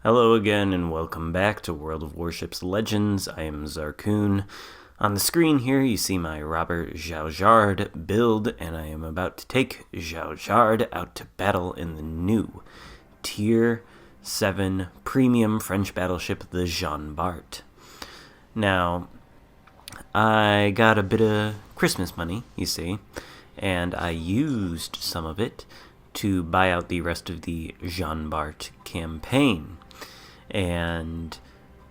Hello again and welcome back to World of Warships Legends. I am Zarkoon. On the screen here you see my Robert Jaujard build, and I am about to take Jaujard out to battle in the new Tier 7 premium French battleship, the Jean Bart. Now, I got a bit of Christmas money, you see, and I used some of it to buy out the rest of the Jean Bart campaign. And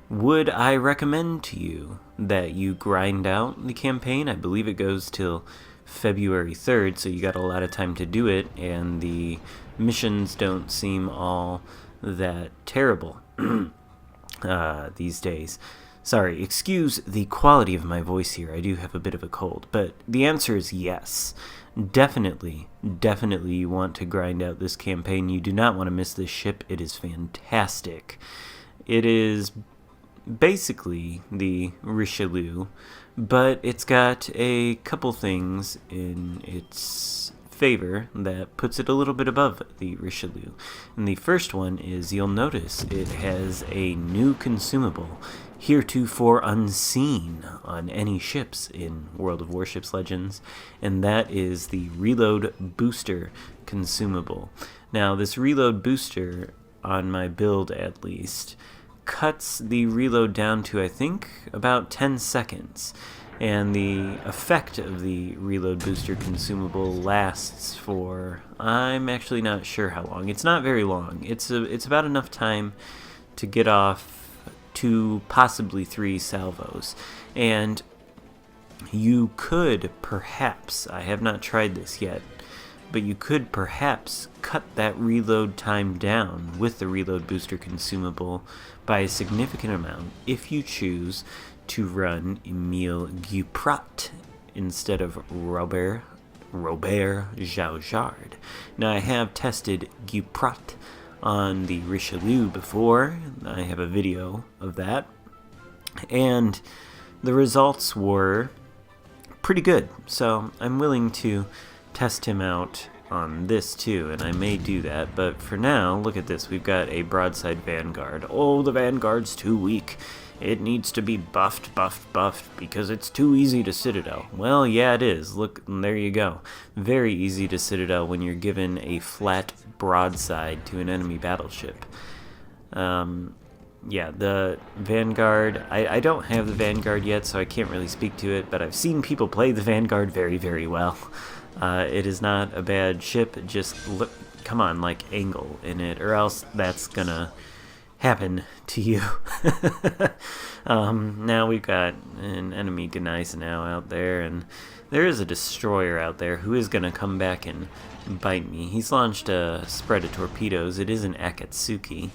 would I recommend to you that you grind out the campaign? I believe it goes till February 3rd, so you got a lot of time to do it, and the missions don't seem all that terrible these days. Sorry, excuse the quality of my voice here. I do have a bit of a cold, but the answer is yes. Definitely you want to grind out this campaign. You do not want to miss this ship. It is fantastic. It is basically the Richelieu, but it's got a couple things in its favor that puts it a little bit above the Richelieu. And the first one is, you'll notice it has a new consumable, heretofore unseen on any ships in World of Warships Legends, and that is the Reload Booster consumable. Now, this Reload Booster, on my build at least, cuts the reload down to, I think, about 10 seconds. And the effect of the Reload Booster consumable lasts for, I'm actually not sure how long. It's not very long. It's about enough time to get off 2, possibly 3 salvos. And you could perhaps, I have not tried this yet, but you could perhaps cut that reload time down with the Reload Booster consumable by a significant amount if you choose to run Emile Guiprat instead of Robert Jaujard. Now, I have tested Guiprat on the Richelieu before. I have a video of that, and the results were pretty good, so I'm willing to test him out on this too, and I may do that. But for now, look at this. We've got a broadside Vanguard. Oh, the Vanguard's too weak. It needs to be buffed because it's too easy to Citadel. Well, yeah, it is. Look, there you go. Very easy to Citadel when you're given a flat broadside to an enemy battleship. Yeah, the Vanguard, I don't have the Vanguard yet, so I can't really speak to it, but I've seen people play the Vanguard very well. It is not a bad ship. Just look, come on, like, angle in it, or else that's gonna happen to you. Now we've got an enemy Gneisenau out there, and there is a destroyer out there who is gonna come back and bite me. He's launched a spread of torpedoes. It is an Akatsuki,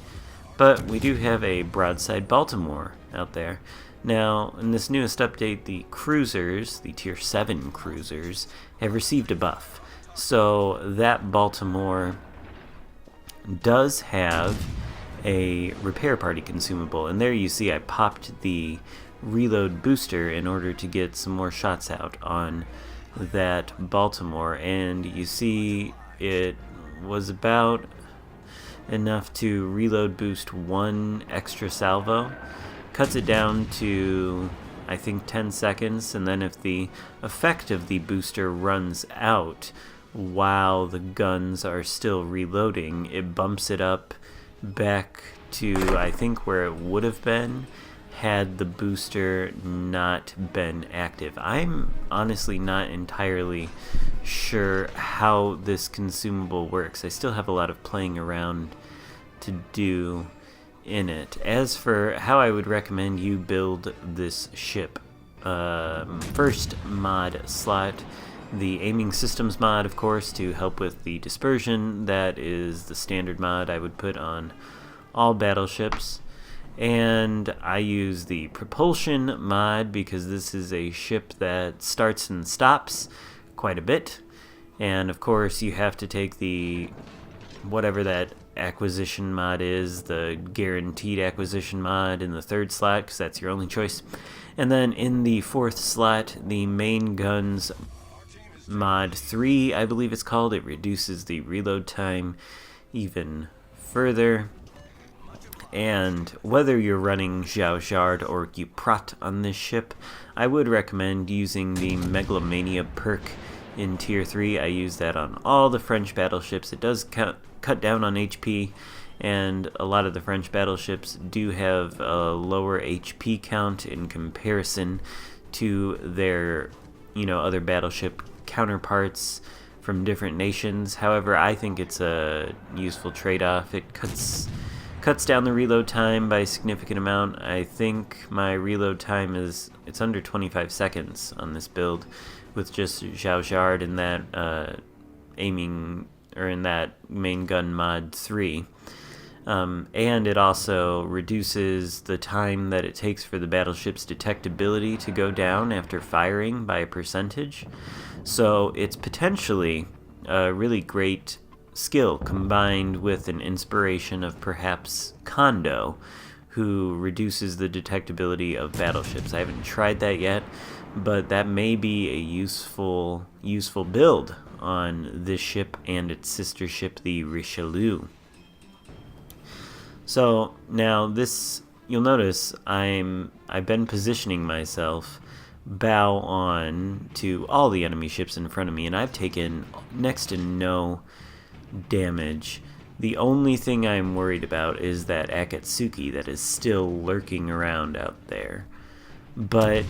but we do have a broadside Baltimore out there. Now, in this newest update, the cruisers, the Tier 7 cruisers, have received a buff. So that Baltimore does have a repair party consumable. And there you see I popped the Reload Booster in order to get some more shots out on that Baltimore. And you see it was about enough to reload boost 1 extra salvo. Cuts it down to, I think, 10 seconds, and then if the effect of the booster runs out while the guns are still reloading, it bumps it up back to, I think, where it would have been had the booster not been active. I'm honestly not entirely sure how this consumable works. I still have a lot of playing around to do in it. As for how I would recommend you build this ship, first mod slot, the aiming systems mod, of course, to help with the dispersion. That is the standard mod I would put on all battleships. And I use the propulsion mod because this is a ship that starts and stops quite a bit. And of course you have to take the whatever that acquisition mod is, the guaranteed acquisition mod in the 3rd slot, because that's your only choice. And then in the 4th slot, the main guns mod 3, I believe it's called. It reduces the reload time even further. And whether you're running Zhaozhard or Guprat on this ship, I would recommend using the Megalomania perk in Tier 3. I use that on all the French battleships. It does cut down on HP, and a lot of the French battleships do have a lower HP count in comparison to their, other battleship counterparts from different nations. However, I think it's a useful trade-off. It cuts down the reload time by a significant amount. I think my reload time it's under 25 seconds on this build with just Zhaozhard in that aiming, or in that main gun mod 3. And it also reduces the time that it takes for the battleship's detectability to go down after firing by a percentage. So it's potentially a really great skill combined with an inspiration of perhaps Kondo, who reduces the detectability of battleships. I haven't tried that yet, but that may be a useful build on this ship and its sister ship, the Richelieu. So now this, you'll notice I've been positioning myself bow on to all the enemy ships in front of me, and I've taken next to no damage. The only thing I'm worried about is that Akatsuki that is still lurking around out there. But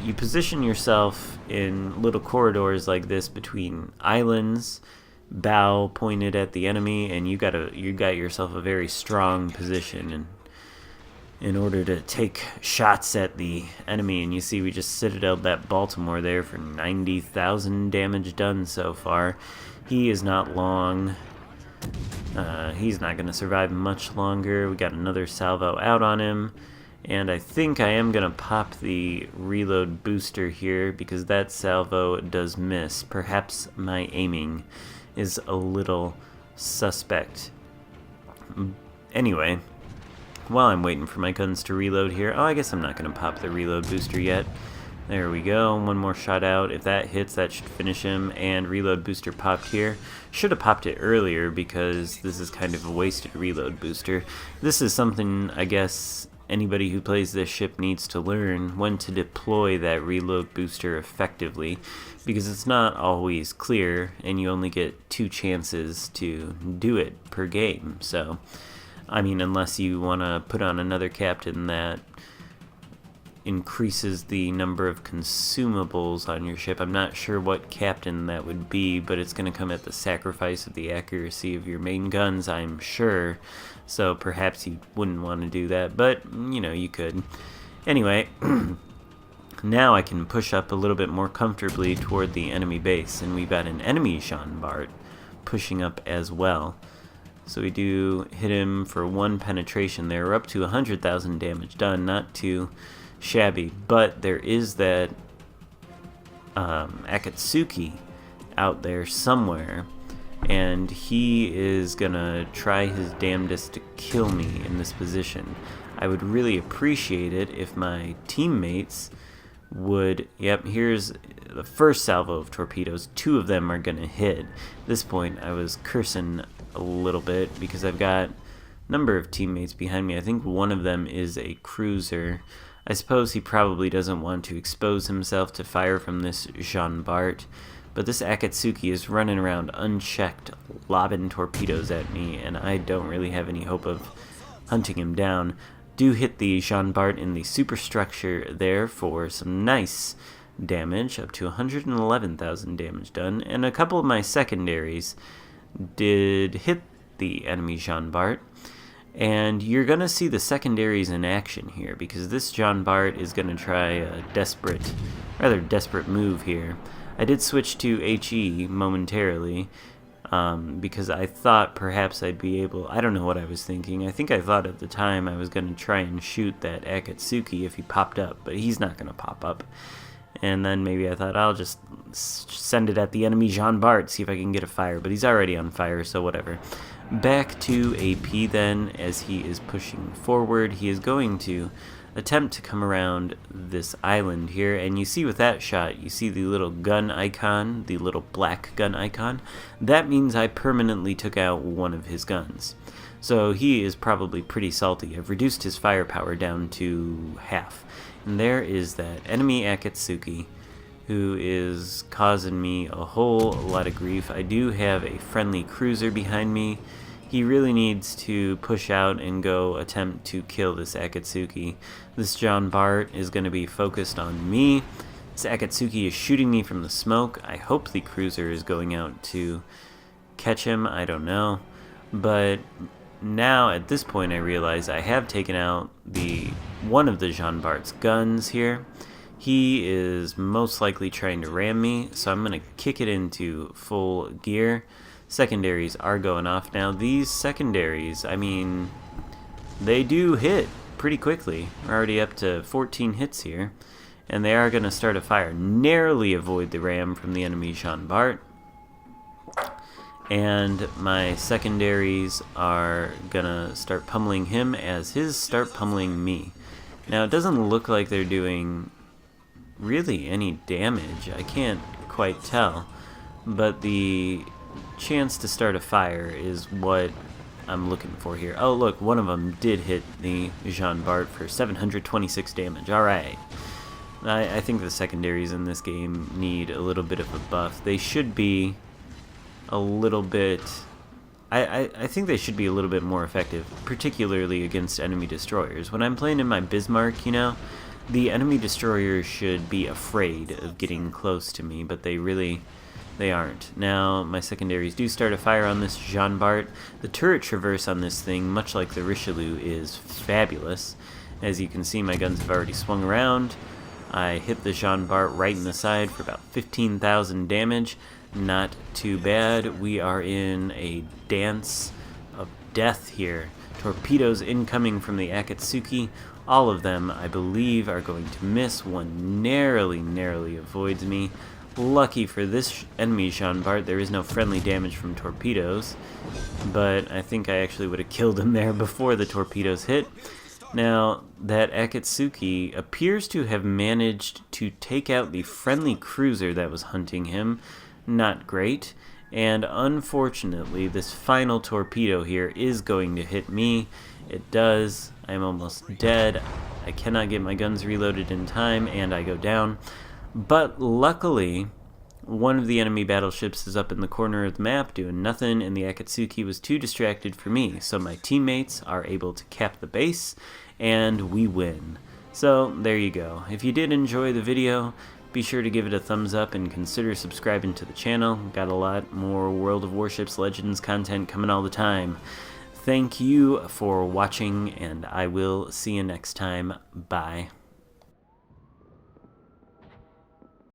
you position yourself in little corridors like this between islands, bow pointed at the enemy, and you got yourself a very strong position in order to take shots at the enemy. And you see we just citadeled that Baltimore there for 90,000 damage done so far. He is not long. He's not going to survive much longer. We got another salvo out on him. And I think I am going to pop the reload booster here because that salvo does miss. Perhaps my aiming is a little suspect. Anyway, while I'm waiting for my guns to reload here, I guess I'm not going to pop the reload booster yet. There we go, one more shot out. If that hits, that should finish him, and reload booster popped here. Should have popped it earlier because this is kind of a wasted reload booster. This is something, I guess, anybody who plays this ship needs to learn, when to deploy that reload booster effectively, because it's not always clear, and you only get 2 chances to do it per game. So, I mean, unless you want to put on another captain that increases the number of consumables on your ship. I'm not sure what captain that would be, but it's going to come at the sacrifice of the accuracy of your main guns, I'm sure. So perhaps you wouldn't want to do that, but, you could. Anyway, now I can push up a little bit more comfortably toward the enemy base, and we've got an enemy Bart pushing up as well. So we do hit him for 1 penetration there. We're up to 100,000 damage done, not too shabby, but there is that Akatsuki out there somewhere, and he is gonna try his damnedest to kill me in this position. I would really appreciate it if my teammates would... Yep, here's the first salvo of torpedoes. 2 of them are gonna hit. At this point, I was cursing a little bit because I've got a number of teammates behind me. I think one of them is a cruiser. I suppose he probably doesn't want to expose himself to fire from this Bart, but this Akatsuki is running around unchecked, lobbing torpedoes at me, and I don't really have any hope of hunting him down. Do hit the Bart in the superstructure there for some nice damage, up to 111,000 damage done, and a couple of my secondaries did hit the enemy Bart. And you're going to see the secondaries in action here, because this Bart is going to try a rather desperate move here. I did switch to HE momentarily, because I thought perhaps I'd be able... I don't know what I was thinking. I think I thought at the time I was going to try and shoot that Akatsuki if he popped up, but he's not going to pop up. And then maybe I thought I'll just send it at the enemy Bart, see if I can get a fire, but he's already on fire, so whatever. Back to AP then, as he is pushing forward. He is going to attempt to come around this island here, and you see with that shot, you see the little gun icon, the little black gun icon. That means I permanently took out one of his guns. So he is probably pretty salty. I've reduced his firepower down to half. And there is that enemy Akatsuki, who is causing me a whole lot of grief. I do have a friendly cruiser behind me. He really needs to push out and go attempt to kill this Akatsuki. This John Bart is going to be focused on me. This Akatsuki is shooting me from the smoke. I hope the cruiser is going out to catch him. I don't know. But now at this point I realize I have taken out one of the Jean Bart's guns here. He is most likely trying to ram me, so I'm going to kick it into full gear. Secondaries are going off now. These secondaries, I mean, they do hit pretty quickly. We're already up to 14 hits here, and they are going to start a fire. Narrowly avoid the ram from the enemy Jean Bart. And my secondaries are going to start pummeling him as his start pummeling me. Now, it doesn't look like they're doing really any damage. I can't quite tell, but the chance to start a fire is what I'm looking for here. Oh look, one of them did hit the Jean Bart for 726 damage. Alright. I think the secondaries in this game need a little bit of a buff. They should be a little bit... I think they should be a little bit more effective, particularly against enemy destroyers. When I'm playing in my Bismarck, you know, the enemy destroyers should be afraid of getting close to me, but they aren't. Now, my secondaries do start a fire on this Jean Bart. The turret traverse on this thing, much like the Richelieu, is fabulous. As you can see, my guns have already swung around. I hit the Jean Bart right in the side for about 15,000 damage. Not too bad. We are in a dance of death here. Torpedoes incoming from the Akatsuki. All of them, I believe, are going to miss. One narrowly avoids me. Lucky for this enemy Jean Bart, there is no friendly damage from torpedoes, but I think I actually would have killed him there before the torpedoes hit. Now, that Akatsuki appears to have managed to take out the friendly cruiser that was hunting him. Not great. And unfortunately, this final torpedo here is going to hit me. It does. I'm almost dead. I cannot get my guns reloaded in time, and I go down. But luckily, one of the enemy battleships is up in the corner of the map doing nothing, and the Akatsuki was too distracted for me. So my teammates are able to cap the base, and we win. So there you go. If you did enjoy the video, be sure to give it a thumbs up and consider subscribing to the channel. Got a lot more World of Warships Legends content coming all the time. Thank you for watching, and I will see you next time. Bye.